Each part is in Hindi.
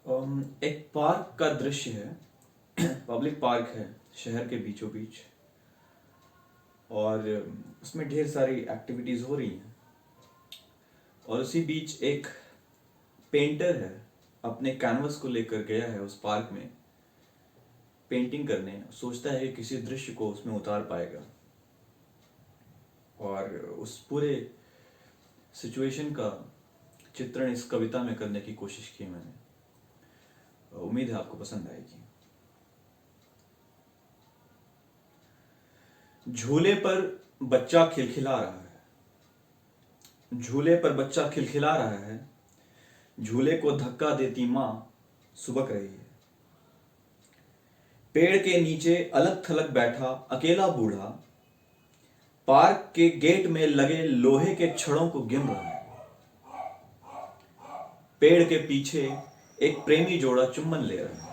एक पार्क का दृश्य है। पब्लिक पार्क है शहर के बीचों बीच। और उसमें ढेर सारी एक्टिविटीज हो रही हैं। और उसी बीच एक पेंटर है, अपने कैनवस को लेकर गया है उस पार्क में पेंटिंग करने। सोचता है कि किसी दृश्य को उसमें उतार पाएगा। और उस पूरे सिचुएशन का चित्रण इस कविता में करने की कोशिश की मैंने। उम्मीद है आपको पसंद आएगी। झूले पर बच्चा खिलखिला रहा है। झूले पर बच्चा खिलखिला रहा है। झूले को धक्का देती मां सुबक रही है। पेड़ के नीचे अलग थलग बैठा अकेला बूढ़ा पार्क के गेट में लगे लोहे के छड़ों को गिन रहा है। पेड़ के पीछे एक प्रेमी जोड़ा चुम्बन ले रहा है।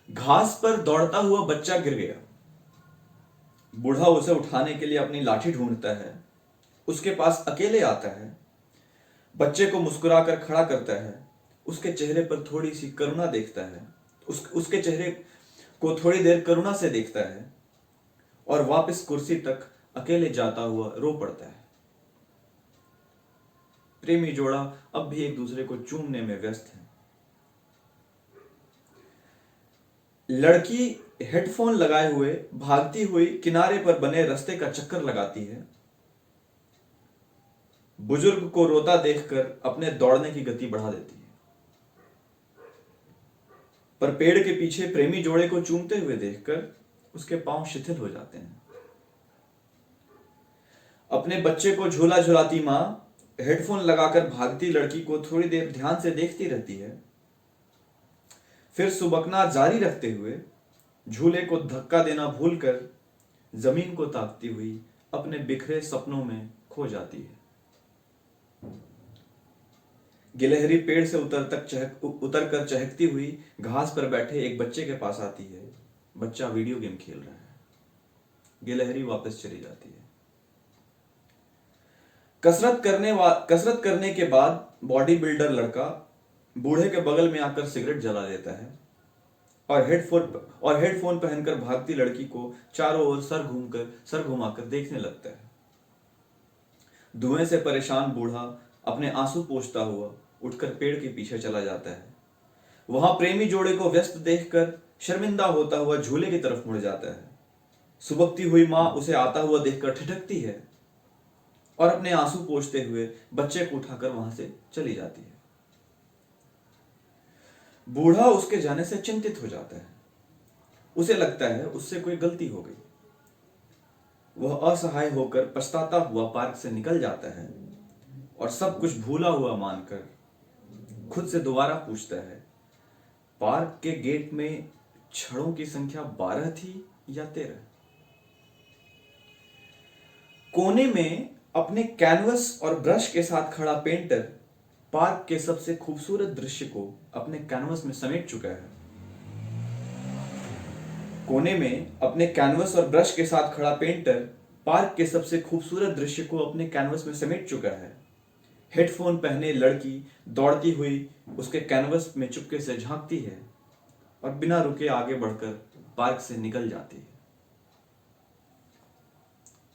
घास पर दौड़ता हुआ बच्चा गिर गया। बूढ़ा उसे उठाने के लिए अपनी लाठी ढूंढता है। उसके पास अकेले आता है। बच्चे को मुस्कुराकर खड़ा करता है। उसके चेहरे पर थोड़ी सी करुणा देखता है। उसके चेहरे को थोड़ी देर करुणा से देखता है और वापस कुर्सी तक अकेले जाता हुआ रो पड़ता है। प्रेमी जोड़ा अब भी एक दूसरे को चूमने में व्यस्त है। लड़की हेडफोन लगाए हुए भागती हुई किनारे पर बने रास्ते का चक्कर लगाती है। बुजुर्ग को रोता देखकर अपने दौड़ने की गति बढ़ा देती है। पर पेड़ के पीछे प्रेमी जोड़े को चूमते हुए देखकर उसके पांव शिथिल हो जाते हैं। अपने बच्चे को झूला झुलाती मां हेडफोन लगाकर भागती लड़की को थोड़ी देर ध्यान से देखती रहती है। फिर सुबकना जारी रखते हुए झूले को धक्का देना भूलकर जमीन को ताकती हुई अपने बिखरे सपनों में खो जाती है। गिलहरी पेड़ से उतर कर चहकती हुई घास पर बैठे एक बच्चे के पास आती है। बच्चा वीडियो गेम खेल रहा है। गिलहरी वापस चली जाती है। कसरत करने के बाद बॉडी बिल्डर लड़का बूढ़े के बगल में आकर सिगरेट जला लेता है और हेडफोन पहनकर भागती लड़की को चारों ओर सर घुमाकर देखने लगता है। धुएं से परेशान बूढ़ा अपने आंसू पोंछता हुआ उठकर पेड़ के पीछे चला जाता है। वहां प्रेमी जोड़े को व्यस्त देखकर शर्मिंदा होता हुआ झूले की तरफ मुड़ जाता है। सुबकती हुई मां उसे आता हुआ देखकर ठिठकती है और अपने आंसू पोंछते हुए बच्चे को उठाकर वहां से चली जाती है। बूढ़ा उसके जाने से चिंतित हो जाता है। उसे लगता है उससे कोई गलती हो गई। वह असहाय होकर पछताता हुआ पार्क से निकल जाता है और सब कुछ भूला हुआ मानकर खुद से दोबारा पूछता है, पार्क के गेट में छड़ों की संख्या 12 थी या 13? कोने में अपने कैनवस और ब्रश के साथ खड़ा पेंटर पार्क के सबसे खूबसूरत दृश्य को अपने कैनवस में समेट चुका है। कोने में अपने कैनवस और ब्रश के साथ खड़ा पेंटर पार्क के सबसे खूबसूरत दृश्य को अपने कैनवस में समेट चुका है। हेडफोन पहने लड़की दौड़ती हुई उसके कैनवस में चुपके से झांकती है और बिना रुके आगे बढ़कर पार्क से निकल जाती है।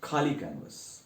खाली कैनवस।